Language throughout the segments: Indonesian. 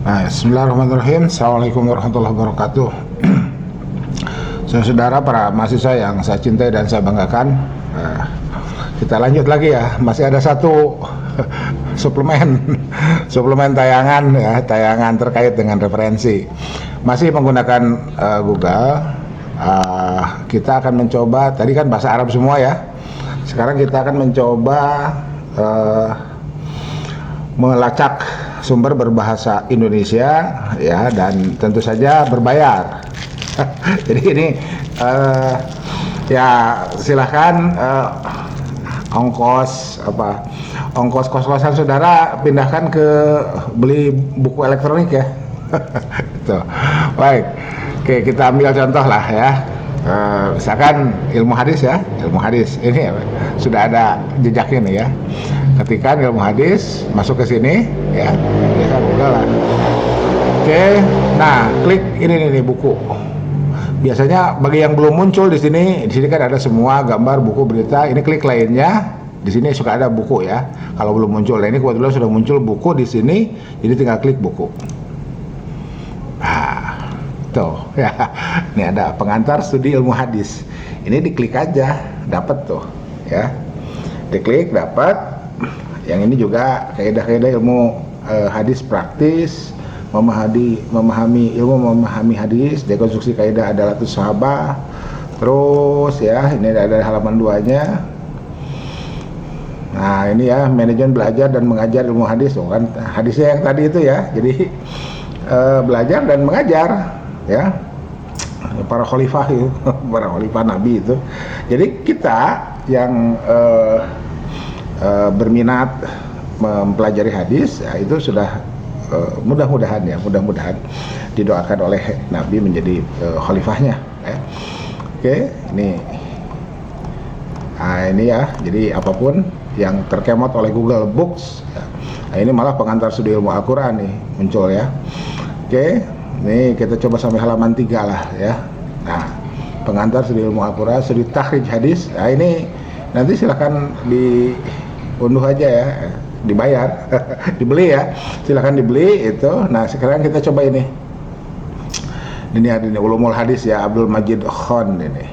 Bismillahirrahmanirrahim. Assalamualaikum warahmatullahi wabarakatuh. Saudara para mahasiswa yang saya cintai dan saya banggakan, kita lanjut lagi ya. Masih ada satu suplemen tayangan ya, tayangan terkait dengan referensi. Masih menggunakan Google. Kita akan mencoba, tadi kan bahasa Arab semua ya. Sekarang kita akan mencoba melacak sumber berbahasa Indonesia ya, dan tentu saja berbayar. Jadi ini ya silahkan ongkos kos-kosan saudara pindahkan ke beli buku elektronik ya. Gitu. Baik, oke, kita ambil contoh lah ya. Misalkan ilmu hadis ya, ilmu hadis ini sudah ada jejaknya nih ya. Ketikkan ilmu hadis, masuk ke sini ya, kan udah lah. Oke, nah klik ini nih buku. Biasanya bagi yang belum muncul di sini kan ada semua gambar buku berita. Ini klik lainnya, di sini suka ada buku ya. Kalau belum muncul, nah ini kebetulan sudah muncul buku di sini, jadi tinggal klik buku. Tuh ya, ini ada pengantar studi ilmu hadis. Ini diklik aja, dapat tuh ya. Diklik dapat. Yang ini juga kaidah-kaidah ilmu hadis praktis, memahami hadis, dekonstruksi kaidah adalatus sahabah. Terus ya, ini ada halaman 2-nya. Nah, ini ya, manajemen belajar dan mengajar ilmu hadis. Tuh kan hadisnya yang tadi itu ya. Jadi belajar dan mengajar ya, para khalifah itu, para khalifah Nabi itu. Jadi kita yang berminat mempelajari hadis ya, itu sudah mudah-mudahan didoakan oleh Nabi menjadi khalifahnya ya. Oke, ini nah ini ya, jadi apapun yang terkemot oleh Google Books ya. Nah, ini malah pengantar studi ilmu Al-Quran nih muncul ya. Oke, ini kita coba sampai halaman 3 lah ya. Nah, pengantar studi ilmu Al-Quran, studi takhrij hadis. Nah, ini nanti silakan diunduh aja ya, dibayar, dibeli ya, silakan dibeli itu. Nah, sekarang kita coba ini ada ini Ulumul Hadis ya, Abdul Majid Khan ini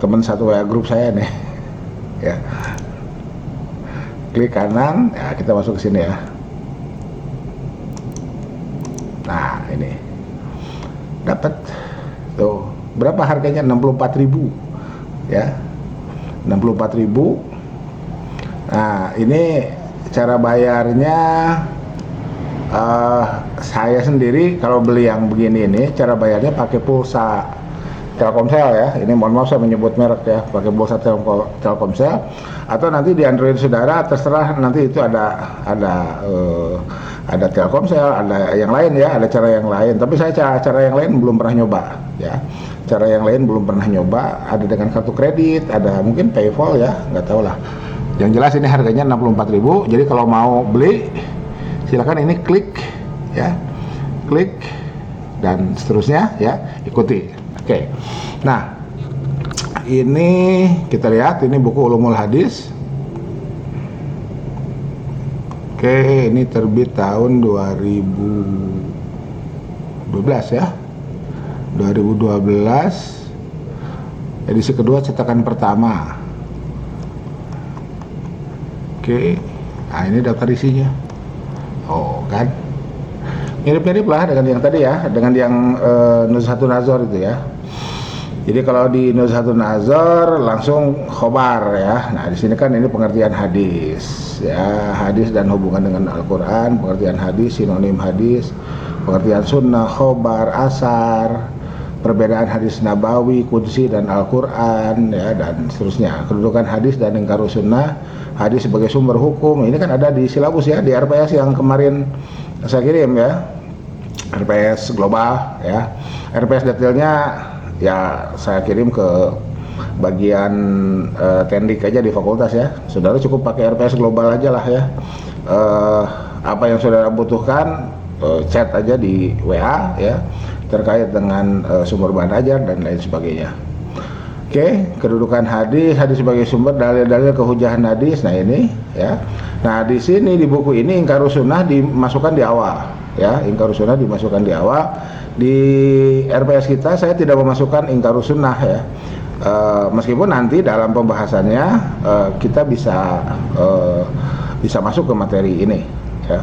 teman satu WA grup saya nih ya. Klik kanan ya, kita masuk ke sini ya. Nah, ini dapat tuh, berapa harganya? 64.000 ya, 64.000. Nah, ini cara bayarnya saya sendiri kalau beli yang begini ini cara bayarnya pakai pulsa Telkomsel ya. Ini mohon maaf saya menyebut merek ya, pakai pulsa Telkomsel, atau nanti di Android saudara terserah, nanti itu ada Telkomsel, ada yang lain ya, ada cara yang lain. Tapi saya cara yang lain belum pernah nyoba ya. Cara yang lain belum pernah nyoba, ada dengan kartu kredit, ada mungkin PayPal ya, nggak tahu lah. Yang jelas ini harganya 64.000. Jadi kalau mau beli silakan ini klik ya, klik dan seterusnya ya, ikuti. Oke. Nah, ini kita lihat, ini buku Ulumul Hadis. Oke, ini terbit tahun 2012 ya. 2012, edisi kedua, cetakan pertama. Oke, nah ini daftar isinya. Oh kan, mirip-mirip lah dengan yang tadi ya, dengan yang Nuzhatun Nazar itu ya. Jadi kalau di Nuzhatun Nazar langsung khobar ya. Nah, di sini kan ini pengertian hadis ya, hadis dan hubungan dengan Al-Quran, pengertian hadis, sinonim hadis, pengertian sunnah, khobar, asar, perbedaan hadis nabawi, qudsi dan Al-Quran ya, dan seterusnya. Kedudukan hadis dan ingkar sunnah, hadis sebagai sumber hukum. Ini kan ada di silabus ya, di RPS yang kemarin saya kirim ya, RPS global ya. RPS detailnya ya saya kirim ke bagian tendik aja di fakultas ya. Saudara cukup pakai RPS global aja lah ya. Apa yang saudara butuhkan chat aja di WA ya, terkait dengan sumber bahan ajar dan lain sebagainya. Oke, kedudukan hadis, hadis sebagai sumber dalil-dalil kehujahan hadis. Nah ini ya. Nah di sini di buku ini Ingkarus Sunnah dimasukkan di awal, ya. Ingkarus Sunnah dimasukkan di awal. Di RPS kita saya tidak memasukkan Ingkarus Sunnah ya. Meskipun nanti dalam pembahasannya kita bisa masuk ke materi ini, ya.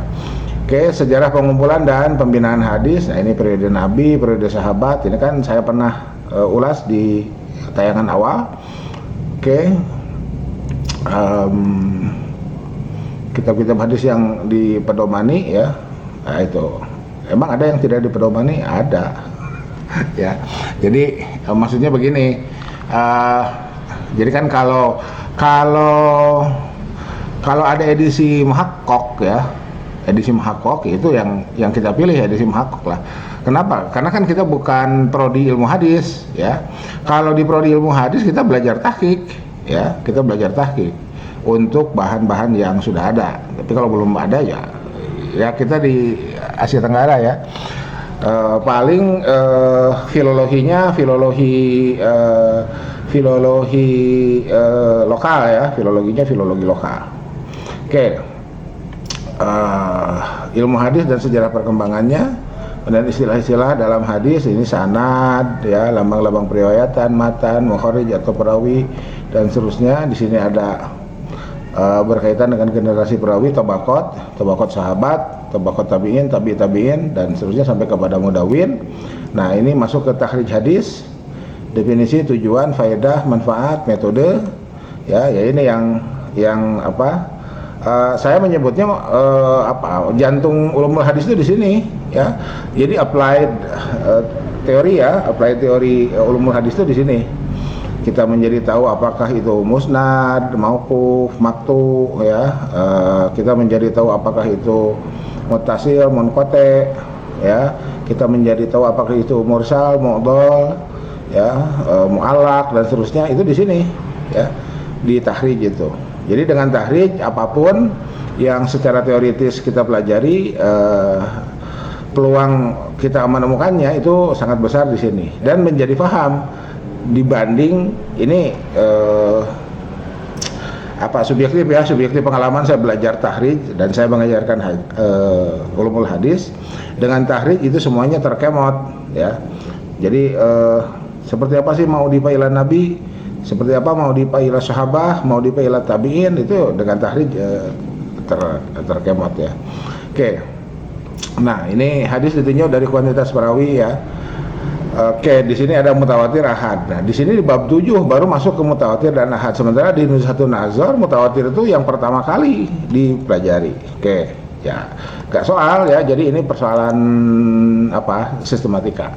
Oke, sejarah pengumpulan dan pembinaan hadis. Nah ini periode Nabi, periode sahabat. Ini kan saya pernah ulas di tayangan awal. Oke, kitab-kitab hadis yang dipedomani ya. Nah itu emang ada yang tidak dipedomani, ada ya. Jadi maksudnya begini, jadi kan kalau ada edisi muhakkok ya, edisi muhakkok itu yang kita pilih, edisi muhakkok lah. Kenapa? Karena kan kita bukan prodi ilmu hadis ya. Kalau di prodi ilmu hadis kita belajar tahqiq ya, kita belajar tahqiq untuk bahan-bahan yang sudah ada. Tapi kalau belum ada ya kita di Asia Tenggara ya. Paling filologinya filologi lokal ya, filologinya filologi lokal. Oke. Ilmu hadis dan sejarah perkembangannya dan istilah-istilah dalam hadis ini sanad ya, lambang-lambang periwayatan, matan, mukharij atau perawi dan seterusnya. Di sini ada berkaitan dengan generasi perawi, tabaqat sahabat, tabaqat tabi'in, tabi'in dan seterusnya sampai kepada mudawwin. Nah, ini masuk ke takhrij hadis, definisi, tujuan, faedah, manfaat, metode. Ya ini yang apa? Saya menyebutnya jantung ulumul hadis itu di sini ya. Jadi applied teori ya, applied teori ulumul hadis itu di sini. Kita menjadi tahu apakah itu musnad, mauquf, maktu ya. Kita menjadi tahu apakah itu muttasil, munqati ya. Kita menjadi tahu apakah itu mursal, mu'dhal ya, mu'allaq dan seterusnya, itu di sini ya, di tahrij itu. Jadi dengan tahrij apapun yang secara teoritis kita pelajari, peluang kita menemukannya itu sangat besar di sini dan menjadi paham dibanding ini subjektif ya, subjektif pengalaman saya belajar tahrij dan saya mengajarkan ulumul hadis. Dengan tahrij itu semuanya terkemot ya. Jadi seperti apa sih mau dipailah Nabi, seperti apa mau dipailah sahabah, mau dipailah tabi'in, itu dengan tahrij terkemot ya. Oke. Nah, ini hadis ditinjau dari kuantitas perawi ya. Oke, di sini ada mutawatir, ahad. Nah, di sini di bab 7 baru masuk ke mutawatir dan ahad. Sementara di Nuzhatun Nazar mutawatir itu yang pertama kali dipelajari. Oke, ya. Gak soal ya. Jadi ini persoalan sistematika.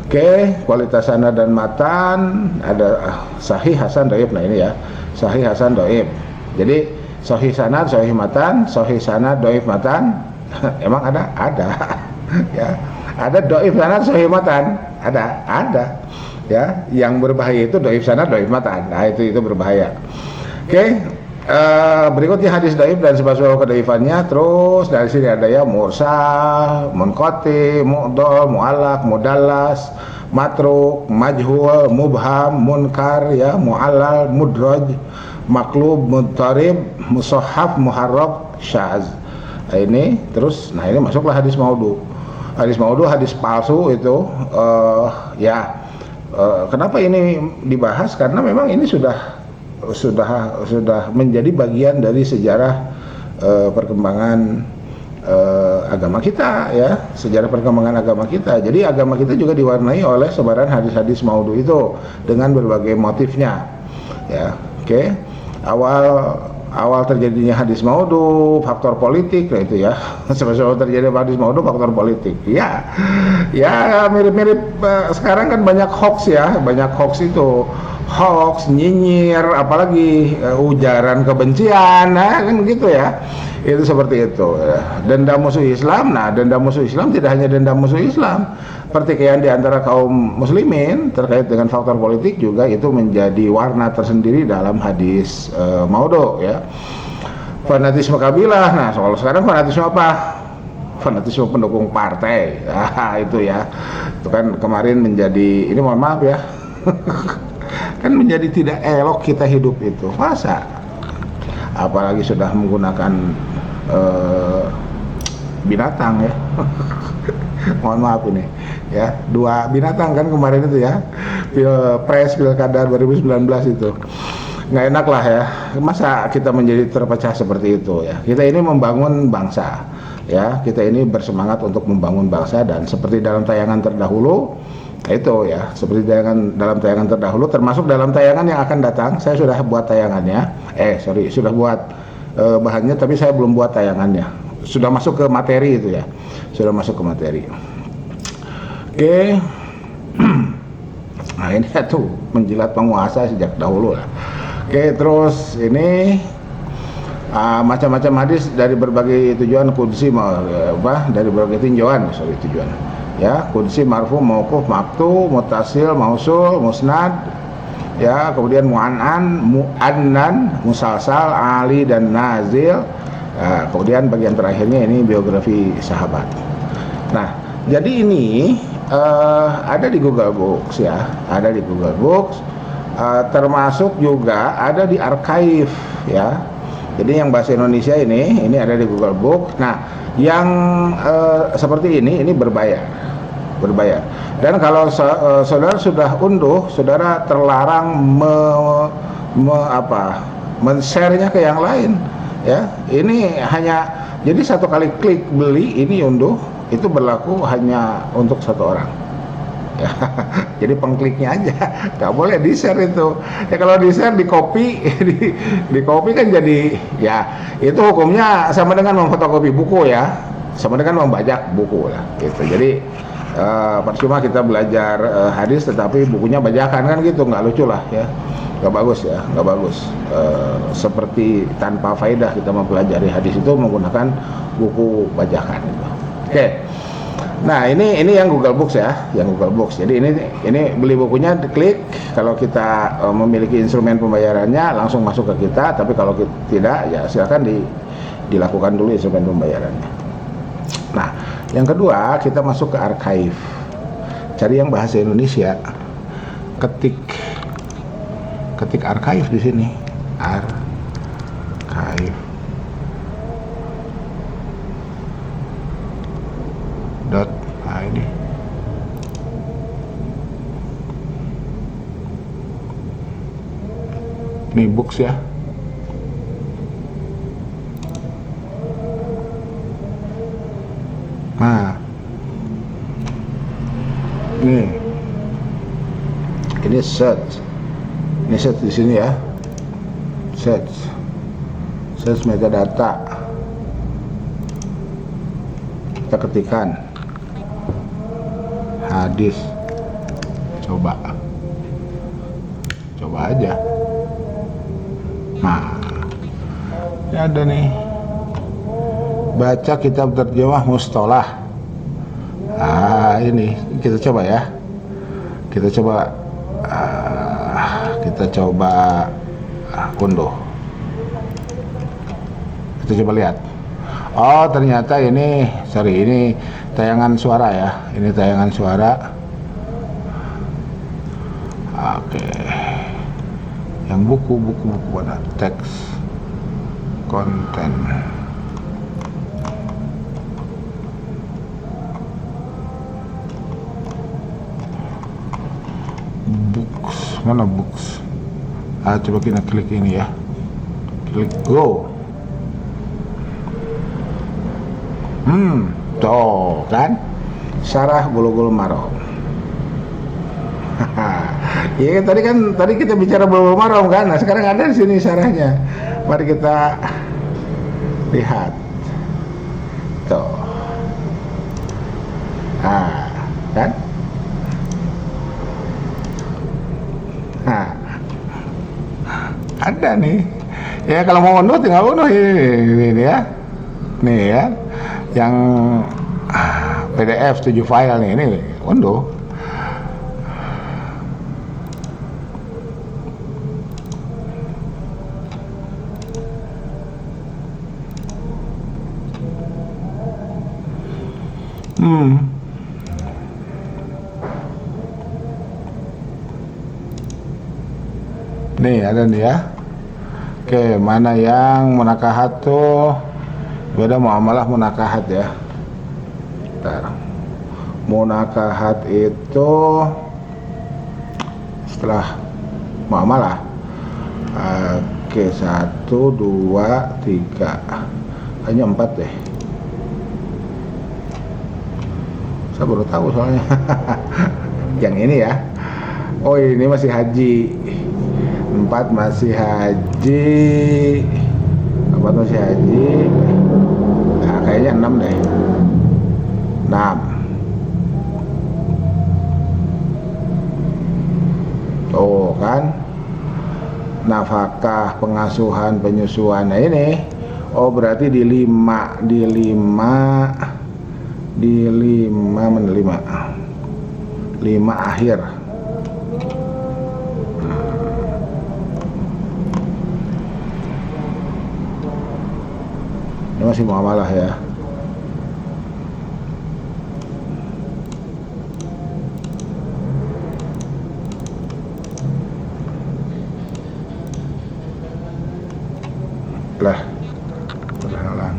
Oke, kualitas sanad dan matan, ada sahih, hasan, dhaif. Nah, ini ya. Sahih, hasan, dhaif. Jadi sahih sanad, sahih matan, sahih sanad, dhaif matan. Emang ada? Ada. Ya. Ada dhaif sanad, sahih matan. Ada ya. Yang berbahaya itu dhaif sanad, dhaif matan. Nah itu berbahaya. Oke, berikutnya hadis dhaif dan sebab-sebab kedhaifannya. Terus dari sini ada ya mursal, munqati, mu'dhal, mu'allaq, mudallas, matruk, majhul, mubham, munkar ya, mu'allal, mudraj, maqlub, mudtarib, musahhaf, muharrab, syaz. Nah ini terus, nah ini masuklah hadis maudhu. Hadis maudhu, hadis palsu itu kenapa ini dibahas? Karena memang ini sudah menjadi bagian dari sejarah perkembangan agama kita ya, sejarah perkembangan agama kita. Jadi agama kita juga diwarnai oleh sebaran hadis-hadis maudhu itu dengan berbagai motifnya ya. Oke. Awal terjadinya hadis maudhu, faktor politik, nah itu ya. Sebab terjadi hadis maudhu, faktor politik. Ya mirip-mirip sekarang kan banyak hoax ya, banyak hoax itu, hoax, nyinyir, apalagi ujaran kebencian, nah kan gitu ya. Itu seperti itu. Dendam musuh Islam, nah dendam musuh Islam tidak hanya dendam musuh Islam, pertikaian di antara kaum muslimin terkait dengan faktor politik juga itu menjadi warna tersendiri dalam hadis maudhu ya. Fanatisme kabilah, nah soal sekarang fanatisme apa? Fanatisme pendukung partai. Nah itu ya, itu kan kemarin menjadi, ini mohon maaf ya Kan menjadi tidak elok kita hidup itu, masa? Apalagi sudah menggunakan binatang ya. Mohon maaf ini ya, 2 binatang kan kemarin itu ya, pilkada 2019 itu nggak enak lah ya. Masa kita menjadi terpecah seperti itu ya? Kita ini membangun bangsa ya, kita ini bersemangat untuk membangun bangsa, dan seperti dalam tayangan terdahulu itu ya, seperti dalam tayangan terdahulu, termasuk dalam tayangan yang akan datang, saya sudah buat tayangannya, sudah buat bahannya, tapi saya belum buat tayangannya. Sudah masuk ke materi itu ya, sudah masuk ke materi. Oke. Nah ini tuh menjilat penguasa sejak dahulu lah. Oke, terus ini macam-macam hadis dari berbagai tujuan qudsi, dari berbagai tinjauan, tujuan ya, qudsi, marfu, mauquf, maqtu, muttasil, mausul, musnad ya, kemudian mu'an'an, mu'annan, musalsal, ali dan nazil. Kemudian bagian terakhirnya ini biografi sahabat. Nah, jadi ini ada di Google Books ya, ada di Google Books, termasuk juga ada di archive ya. Jadi yang bahasa Indonesia ini ada di Google Books. Nah, yang seperti ini berbayar. Dan kalau saudara sudah unduh, saudara terlarang men-share-nya ke yang lain. Ya, ini hanya jadi satu kali klik beli ini unduh, itu berlaku hanya untuk 1 orang. Ya, jadi pengkliknya aja, nggak boleh di share itu. Ya kalau di share, di copy, di copy kan jadi ya itu hukumnya sama dengan memfotokopi buku ya, sama dengan membajak buku lah. Gitu. Jadi percuma kita belajar hadis tetapi bukunya bajakan kan gitu, nggak lucu lah ya. Nggak bagus ya, nggak bagus. Seperti tanpa faedah kita mempelajari hadis itu menggunakan buku bajakan itu. Oke. Nah ini yang Google Books ya, yang Google Books. Jadi ini beli bukunya, klik. Kalau kita memiliki instrumen pembayarannya langsung masuk ke kita. Tapi kalau tidak ya silakan dilakukan dulu instrumen pembayarannya. Nah yang kedua, kita masuk ke archive. Cari yang bahasa Indonesia. Ketik archive di sini, archive .id. Ini books ya. Nah, ini search. Ini search di sini ya. Search metadata. Kita ketikkan hadis. Coba aja. Nah, ini ada nih. Baca kitab terjemah mustalah. Ini kita coba ya. Kita coba unduh. Kita coba lihat. Oh, ternyata ini tayangan suara ya. Ini tayangan suara. Oke. Yang buku mana? Teks, konten. Books, mana books? Coba kita klik ini ya. Klik go. Tuh kan, syarah Bulughul Maram. Iya tadi kita bicara Bulughul Maram kan. Nah sekarang ada di sini syarahnya. Mari kita lihat. Tuh. Kan? Ada nih. Ya kalau mau unduh tinggal unduh ini ya. Nih ya. Yang PDF 7 file nih, ini unduh. Nih ada nih ya. Oke, mana yang munakahat tuh? Beda muamalah munakahat ya. Bentar. Munakahat itu setelah muamalah. Oke, 1, 2, 3. Hanya 4 deh. Saya baru tahu soalnya. Yang ini ya. Oh, ini masih haji. 4 masih haji. 4 masih haji. Nah, kayaknya 6 deh. 6. Tuh kan. Nafkah, pengasuhan, penyusuan. Nah ini. Oh, berarti di 5 akhir. Ini masih muamalah ya. Lah, terhalang.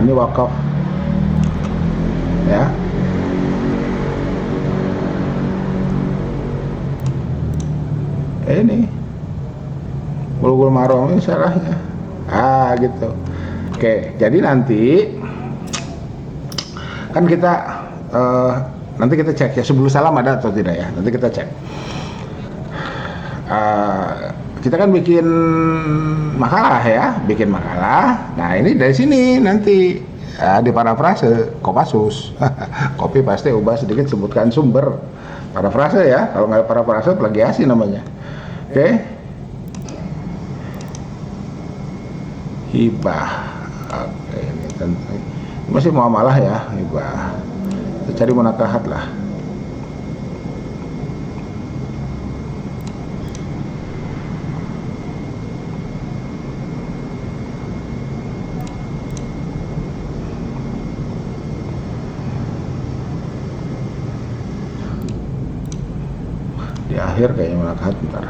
Ini wakaf ya. Ini Bulughul Maram ini syarahnya. Gitu. Oke, jadi nanti kan kita nanti kita cek ya, sebelum salam ada atau tidak ya. Nanti kita cek. Kita kan bikin makalah ya, bikin makalah. Nah ini dari sini nanti di parafrase Kopassus. Kopi pasti ubah sedikit sebutkan sumber. Parafrase ya, kalau nggak parafrase plagiasi namanya. Oke. Hibah. Oke, ini masih muamalah ya, hibah. Kita cari munakahat lah. Di akhir kayaknya munakahat, bentar.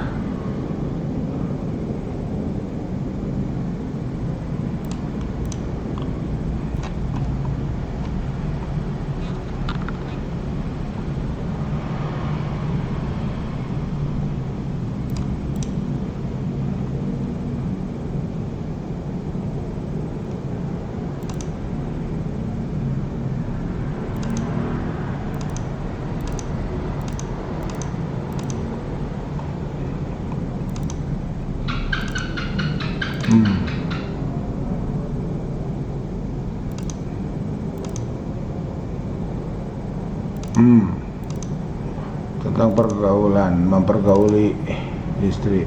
Tentang pergaulan, mempergauli istri,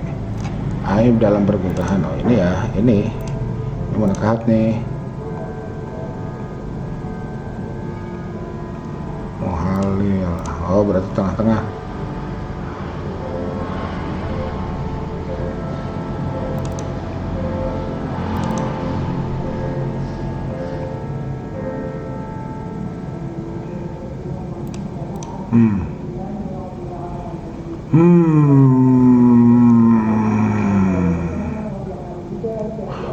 aib dalam pernikahan. Oh ini ya, ini munakahat nih. Muhalil. Oh berarti tengah-tengah.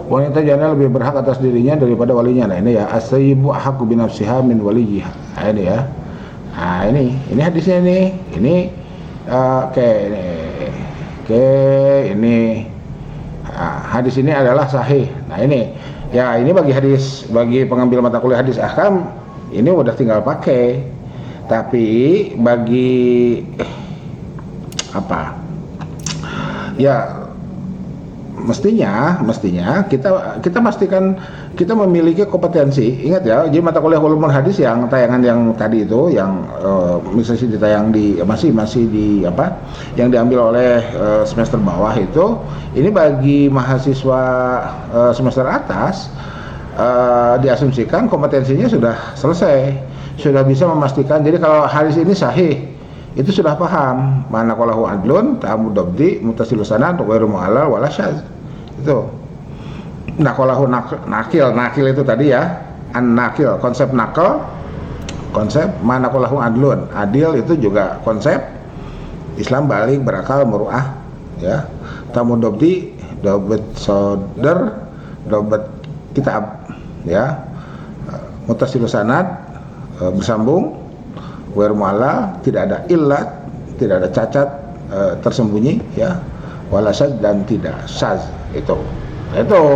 Wanita janda lebih berhak atas dirinya daripada walinya. Nah ini ya, as-sayyibu ahaqqu bi nafsiha min waliyha. Nah ini ya. Nah ini hadisnya nih. Ini ini hadis ini adalah sahih. Nah ini ya, ini bagi pengambil mata kuliah hadis ahkam ini udah tinggal pakai. Tapi bagi apa? Ya mestinya kita pastikan kita memiliki kompetensi. Ingat ya, jadi mata kuliah ulumul hadis yang tayangan yang tadi itu yang misalnya ditayang di masih di apa yang diambil oleh semester bawah itu, ini bagi mahasiswa semester atas diasumsikan kompetensinya sudah selesai, sudah bisa memastikan. Jadi kalau hadis ini sahih, itu sudah paham mana qalahu adlun ta'amudabdi mutasilu sanad ghairu mu'allal wala syadz. Itu nah qalahu nakil itu tadi ya, an nakil, konsep nakal konsep manakulahum adlun, adil itu juga konsep Islam balik berakal muruah ya. Tamu dobdi dobet soder dobet kitab ya, mutasil sanad bersambung, wer mu'allal, tidak ada illat, tidak ada cacat tersembunyi ya, walasad dan tidak syaz itu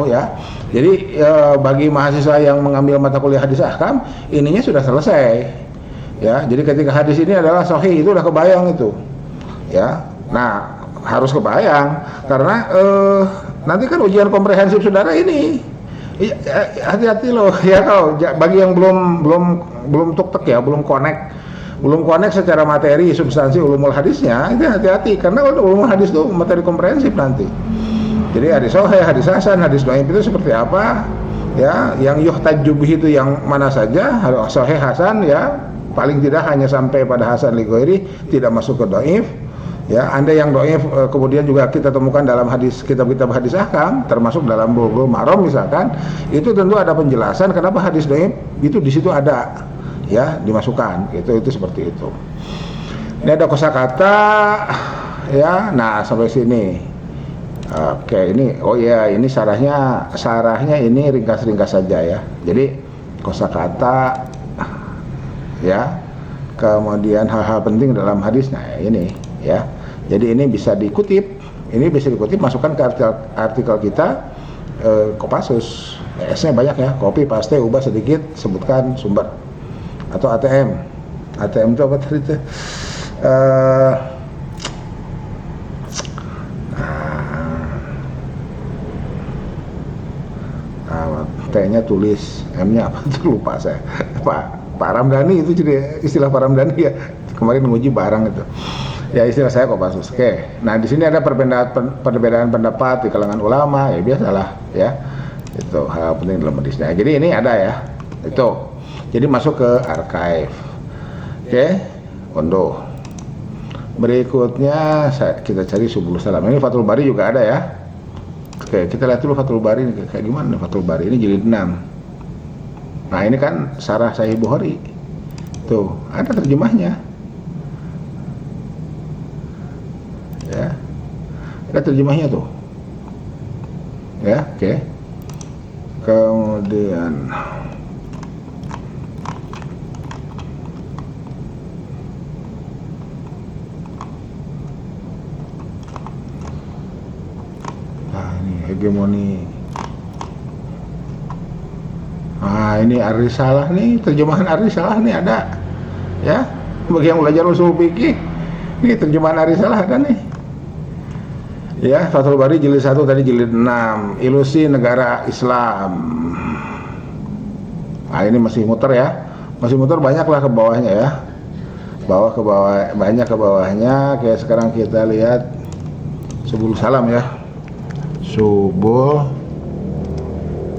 ya. Jadi bagi mahasiswa yang mengambil mata kuliah hadis ahkam, ininya sudah selesai ya. Jadi ketika hadis ini adalah sahih, itu udah kebayang itu ya. Nah, harus kebayang karena nanti kan ujian komprehensif saudara ini hati-hati loh ya. Kalau bagi yang belum tuk-tek ya, belum connect secara materi substansi ulumul hadisnya, itu hati-hati karena ulumul hadis itu materi komprehensif nanti. Jadi hadis sahih, hadis hasan, hadis dhaif itu seperti apa ya, yang yuhtajju bihi itu yang mana saja, sahih hasan ya, paling tidak hanya sampai pada hasan li ghairi, tidak masuk ke dhaif ya. Anda yang dhaif kemudian juga kita temukan dalam hadis, kitab-kitab hadis ahkam, termasuk dalam Bulughul Maram misalkan, itu tentu ada penjelasan kenapa hadis dhaif itu di situ ada ya, dimasukkan itu seperti itu. Ini ada kosakata ya. Nah, sampai sini. Oke, ini ini sarahnya ini ringkas-ringkas saja ya. Jadi kosakata ya, kemudian hal-hal penting dalam hadis. Nah, ini ya. Jadi ini bisa dikutip, masukkan ke artikel kita Kopassus. S-nya banyak ya, copy, paste, ubah sedikit, sebutkan sumber. Atau ATM itu apa tadi itu? T-nya tulis, M-nya apa tuh lupa saya. Pak Ramdhani itu jadi istilah Pak Ramdhani ya. Kemarin nguji barang itu. Ya istilah saya Kopassus. Oke. Nah, di sini ada perbedaan pendapat di kalangan ulama, ya biasalah ya. Itu hal penting dalam hadis. Nah, jadi ini ada ya. Itu. Jadi masuk ke archive. Oke. Unduh. Berikutnya kita cari Subulus Salam. Ini Fathul Bari juga ada ya. Oke, kita lihat dulu Fathul Bari ini kayak gimana. Fathul Bari ini jilid 6. Nah, ini kan Syarah Sahih Bukhari. Tuh, ada terjemahnya. Ya. Ada terjemahnya tuh. Ya, oke. Kemudian hegemoni. Nah, ini Ar-Risalah nih, terjemahan Ar-Risalah nih ada. Ya, bagi yang belajar usul fikih, ini terjemahan Ar-Risalah ada nih. Ya, Fathul Bari jilid 1 tadi jilid 6, Ilusi Negara Islam. Nah, ini masih muter ya. Masih muter, banyaklah ke bawahnya ya. Ke bawah, banyak ke bawahnya. Kayak sekarang kita lihat Subulus Salam ya. Subul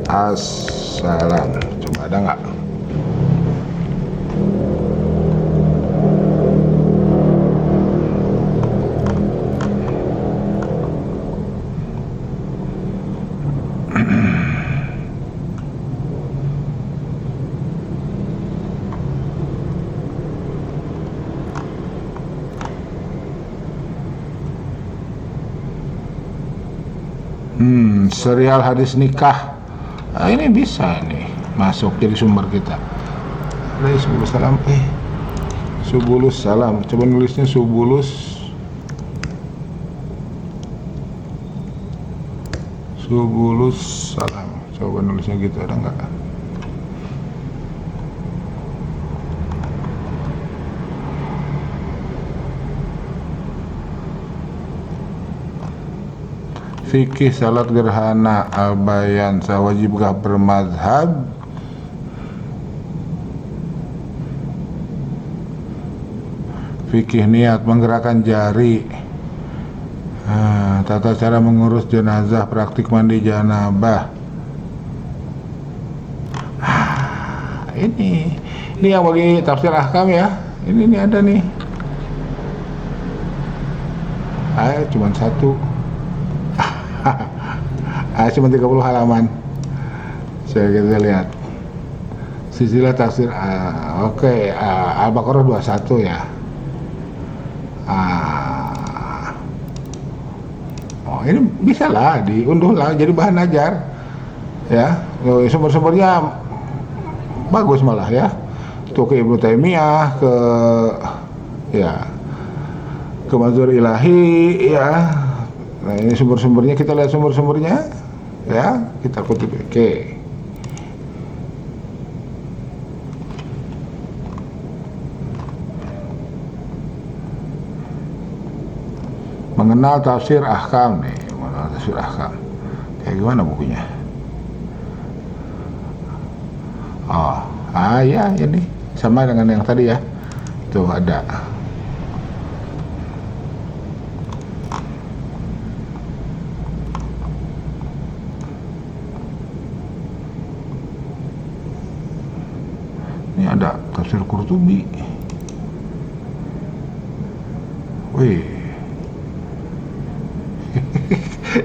As-Salam. Coba ada nggak? Serial hadis nikah. Nah, ini bisa nih masuk jadi sumber kita. Ada Subulus Salam. Subulus Salam. Coba nulisnya Subulus Salam. Coba nulisnya gitu, ada nggak? Fikih salat gerhana al-bayan sawajibkah bermadhab? Fikih niat menggerakkan jari. Tata cara mengurus jenazah, praktik mandi janabah. Ini yang bagi tafsir ahkam ya. Ini ada nih. Cuma satu. Cuma 30 halaman. Kita lihat Silsilah tafsir. Oke, Al-Baqarah 21 ya. Ah, oh ini bisa lah diunduh lah jadi bahan ajar ya. Sumber-sumbernya bagus malah ya. Tuh ke Ibnu Taimiyah, ya ke Mazhar Ilahi ya. Nah ini sumber-sumbernya, kita lihat sumber-sumbernya ya, kita kutip. Oke. Mengenal tafsir ahkam nih, mengenal tafsir ahkam. Kayak gimana bukunya? Oh, ya ini sama dengan yang tadi ya. Tuh ada. Ini ada tafsir Qurtubi. Wih.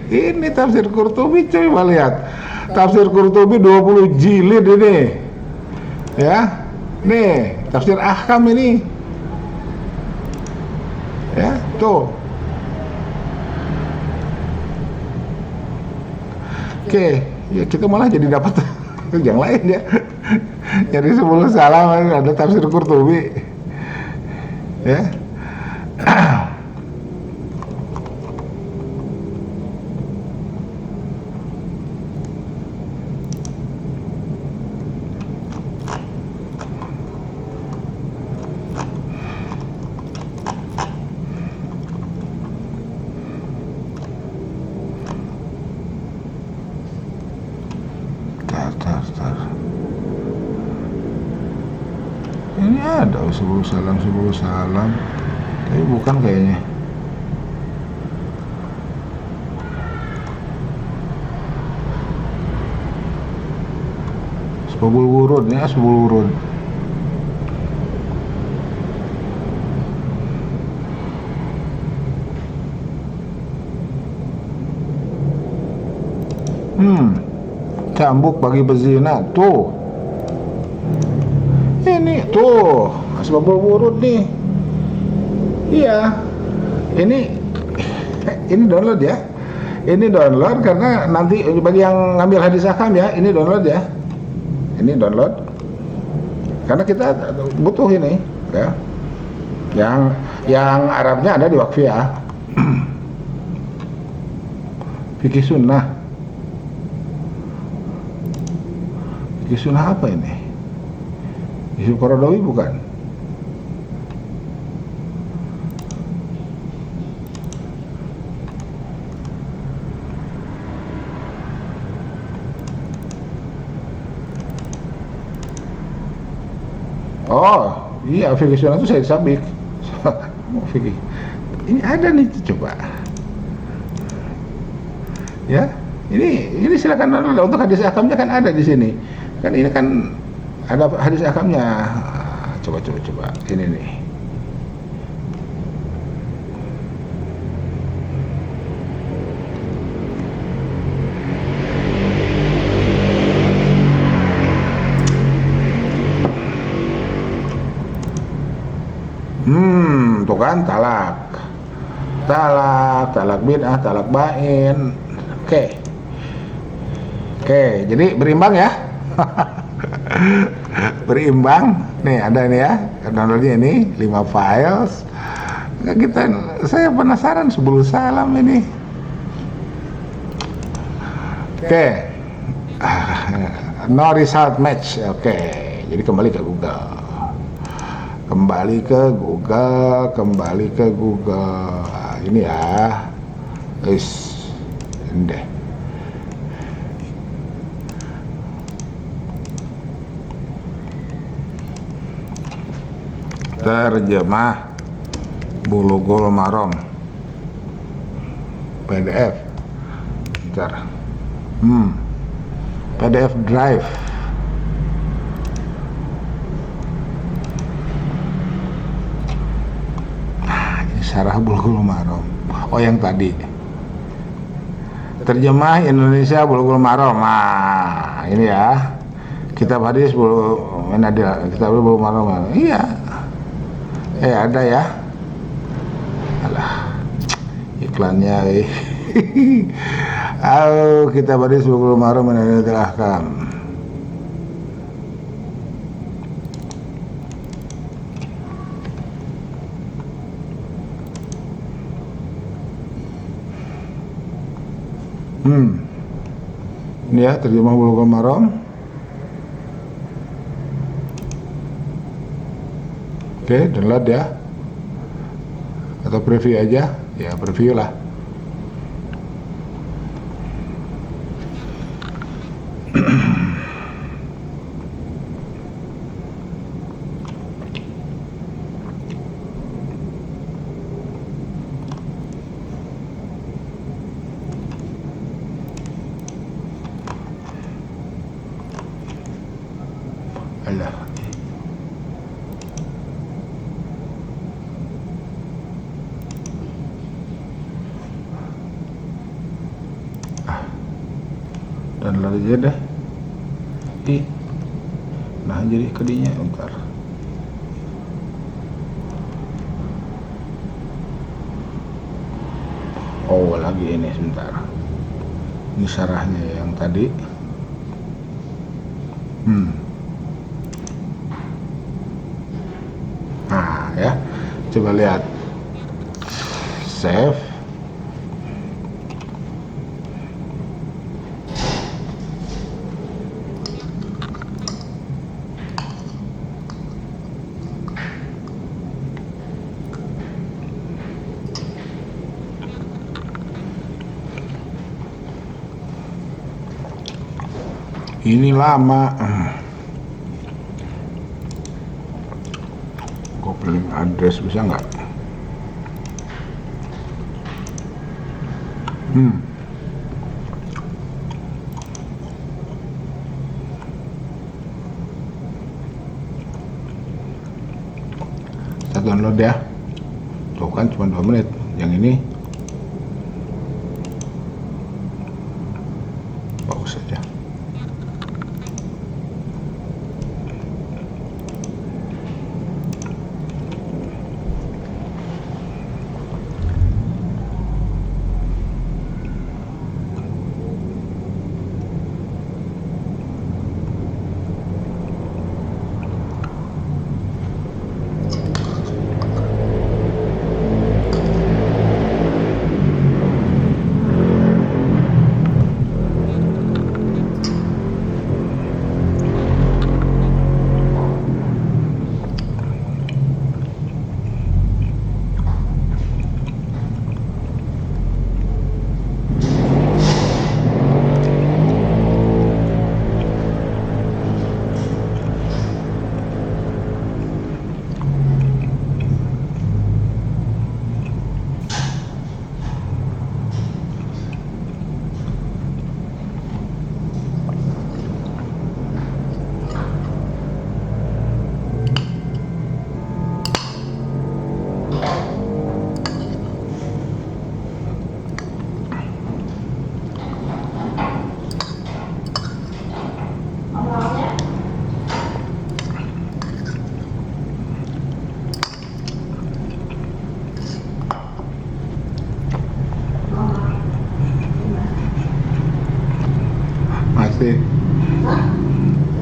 Ini tafsir Qurtubi, coba lihat. Tafsir Qurtubi 20 jilid ini. Ya. Nih, tafsir ahkam ini. Ya, tuh. Oke, ya kita malah jadi dapat yang lain ya. Jadi 10 salam ada tafsir Qurtubi. Ya. Ini ada 10 salam, tapi bukan kayaknya. Asbabul wurud, ini asbabul wurud. Cambuk bagi pezina, tuh. Ini tuh asbabul wurud nih. Iya. Ini download ya. Ini download karena nanti bagi yang ngambil hadis ahkam ya, ini download ya. Ini download. Karena kita butuh ini ya. Yang Arabnya ada di Waqfiyah. Fikih sunnah. Fikih sunnah apa ini? Yusuf Qaradawi bukan? Oh, iya fikih sunnah itu Said Sabiq. Fikih. Ini ada nih, coba. Ya, ini silakan untuk hadis akamnya kan ada di sini. Kan ini kan ada hadis akamnya. Coba ini nih. Tuh kan talak bid'ah, talak bain. Oke, jadi berimbang ya. Berimbang. Nih ada nih ya, downloadnya ini 5 files. Saya penasaran 10 salam ini. Oke. No result match. Oke. Jadi kembali ke Google. Ini ya. Ini deh. Terjemah Bulughul Maram PDF. Bentar. PDF drive. Ini Syarah Bulughul Maram. Oh, yang tadi. Terjemah Indonesia Bulughul Maram. Nah, ini ya. Kitab hadis belum, mana dia? Kitab belum mana? Iya. Ada ya. Alah, iklannya. Kitab hadis belum mana menadilahkan. Ini ya terjemah Bulughul Maram. Oke, download ya. Atau preview aja. Ya, preview lah. Alah. Download aja deh. Nah, jadi kedinya bentar. Oh, lagi ini sebentar. Ini syarahnya yang tadi. Nah, ya. Coba lihat. Save. Ini lama. Copying address bisa nggak? Kita download ya. Tuh kan cuma 2 menit. Yang ini bagus saja.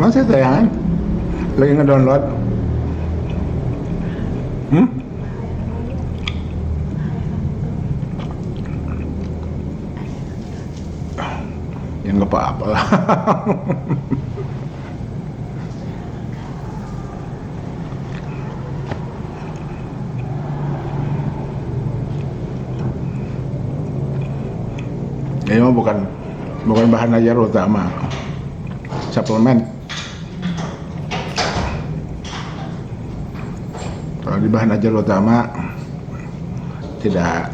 Masih tayangan lagi ngedownload. Ya nggak apa-apa lah. Ini mah bukan bahan ajar utama, suplemen. Kalau di bahan ajar utama tidak,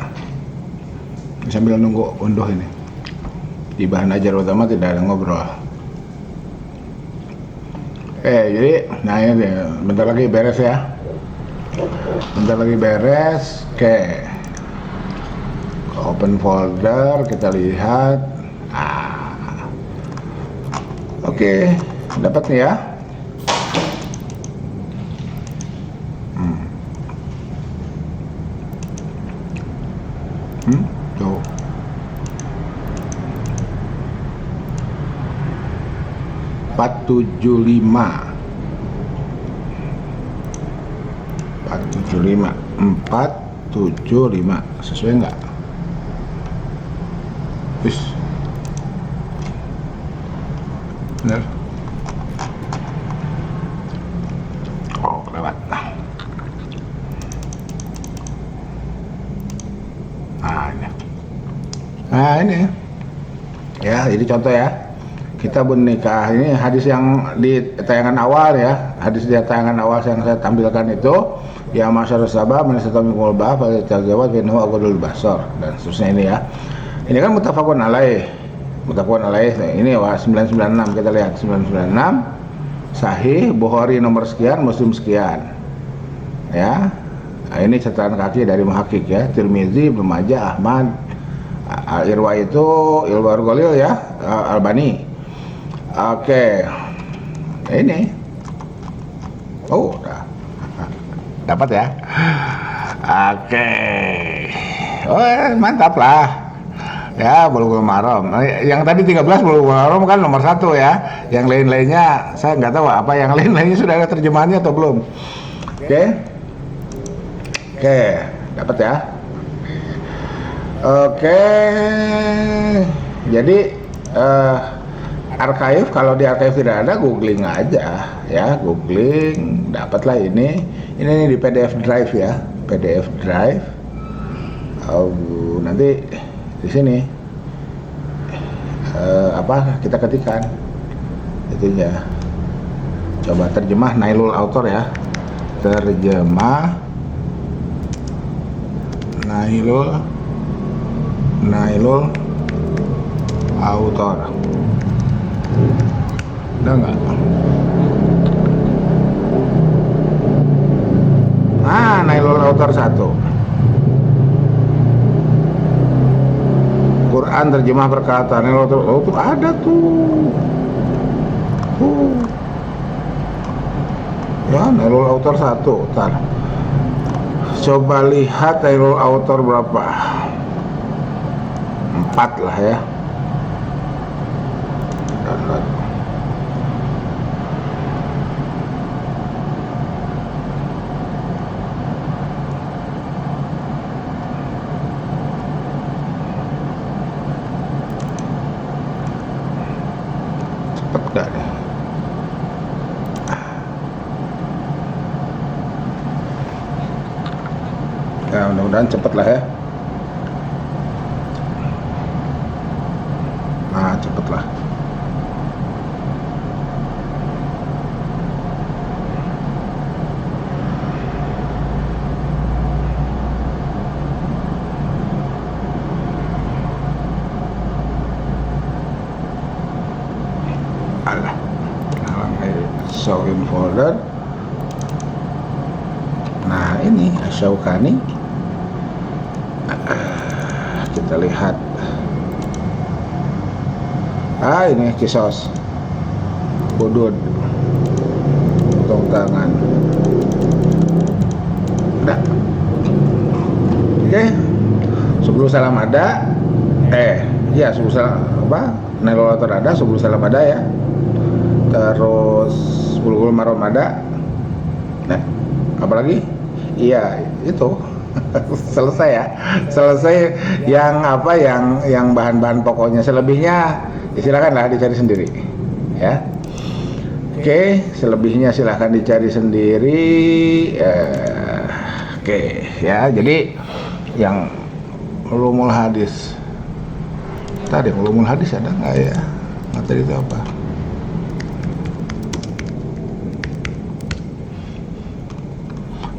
sambil nunggu unduh ini. Di bahan ajar utama tidak ada ngobrol. Jadi, nah ini bentar lagi beres ya. Bentar lagi beres. Open folder, kita lihat. Oke. Dapat nih ya. Tuh. Empat tujuh lima 475 sesuai nggak? Wis bener. Oh lewat. Nah ini ya, jadi contoh ya, kita menikah. Ini hadis yang di tayangan awal ya, hadis di tayangan awal yang saya tampilkan itu, ya masyarakat sabah menistami kulbah pada terjawab innahu aqdul basar dan seterusnya ini ya. Ini kan muttafaqun alaih. Ini wah 996, kita lihat 996 sahih, Bukhari nomor sekian, Muslim sekian. Ya. Nah, ini catatan kaki dari muhakkik ya, Tirmizi, Ibnu Majah, Ahmad, Al-Irwa itu Irwaul Ghalil ya, Albani. Oke. Ini. Oh, dapat ya. Oke. Oh, mantap lah. Ya, Bulughul Maram. Yang tadi 13 Bulughul Maram kan nomor 1 ya. Yang lain-lainnya saya nggak tahu apa yang lain-lainnya sudah ada terjemahannya atau belum. Oke, dapat ya. Oke. Jadi archive, kalau di archive tidak ada, googling aja ya, googling, dapatlah ini di PDF drive ya, PDF drive. Nanti di sini kita ketikkan itunya, coba terjemah Nailul Autor ya, terjemah Nailul Autor. Udah nggak? Nah, Nailul Autor 1. Quran terjemah perkataan Nailul Autor. Oh, tuh ada tuh. Ya, Nailul Autor 1. Ntar. Coba lihat Nailul Autor berapa? 4 lah ya. Cepet gak nih? Ya, mudah-mudahan cepet lah ya. Nah, cepet lah. Alah, show in folder. Nah, ini Asy-Syaukani. Kita lihat. Ini kisos hudud, potong tangan. Udah. Oke. Sebelum salam ada, sebelum salam Nailul Autor ada, sebelum salam ada ya. Terus Bulughul Maram ada. Nah, apalagi? Iya, itu. Selesai ya. Selesai yang bahan-bahan pokoknya. Selebihnya silakanlah dicari sendiri ya. Oke, selebihnya silahkan dicari sendiri. Oke ya, jadi yang ulumul hadis tadi, ulumul hadis ada nggak ya? Materi itu apa?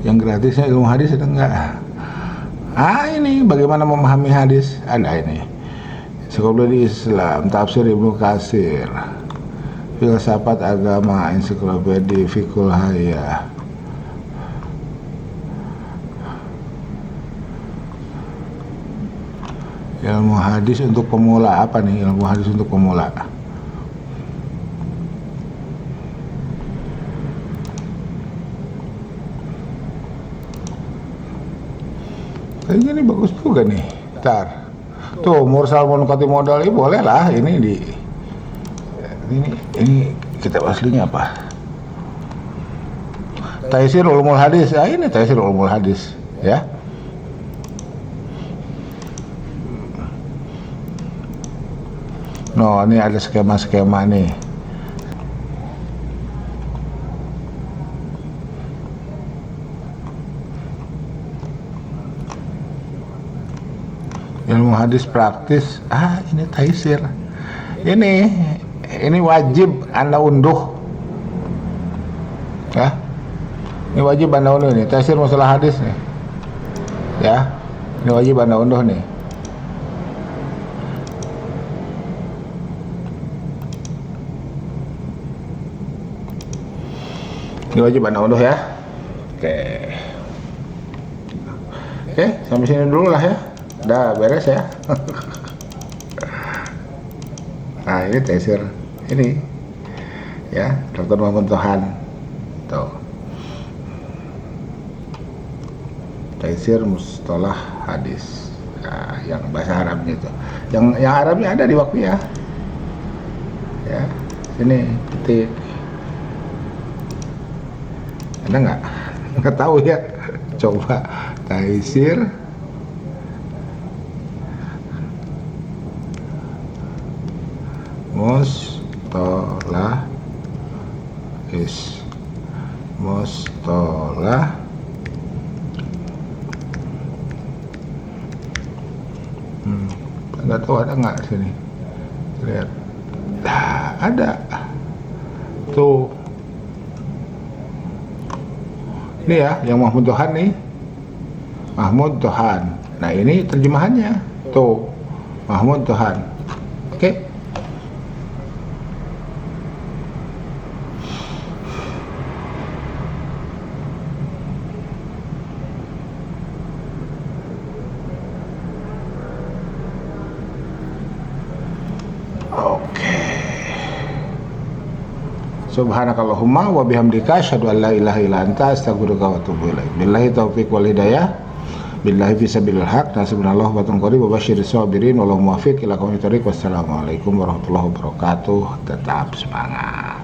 Yang gratisnya ilmu hadis ada nggak? Ini bagaimana memahami hadis, ada ini. Ensiklopedia Islam, Tafsir Ibnu Katsir, Filsafat Agama, Ensiklopedia Fiqhul Hayah, ilmu hadis untuk pemula. Apa nih ilmu hadis untuk pemula? Kayaknya ini bagus juga nih. Ntar tuh mursal menukati modal ini boleh lah. Ini kitab aslinya apa? Taisir Ulumul Hadis. Ini Taisir Ulumul Hadis ya. No, ini ada skema-skema nih. Ilmu hadis praktis. Ini taisir. Ini wajib Anda unduh. Ya. Ini wajib Anda unduh nih, taisir masalah hadis nih. Ya. Ini wajib Anda unduh nih. Ini wajib Anda unduh ya. Oke, sampai sini dulu lah ya. Udah beres ya. Nah, ini taisir ini ya, Dr. Muhammad Tohan tuh, taisir mustalah hadis. Nah, yang bahasa Arabnya itu, yang Arabnya ada di waktu ya. Ini titik. Ada nggak tahu ya. Coba taisir mustalah nggak tahu ada nggak sini, lihat. Ada tuh, ini ya yang Mahmud Tohan nih, Mahmud Tohan. Nah, ini terjemahannya tuh, Mahmud Tohan. Oke. Subhanakallahumma wa bihamdika asyhadu an la ilaha illa anta astaghfiruka wa atubu ilaik. Billahi taufiq wal hidayah. Billahi fisabilil haq. Nasibunallahu wa tanqari wa basyiris sabirin wallahu muwaffiq ila aqwamit thoriq. Wassalamualaikum warahmatullahi wabarakatuh. Tetap semangat.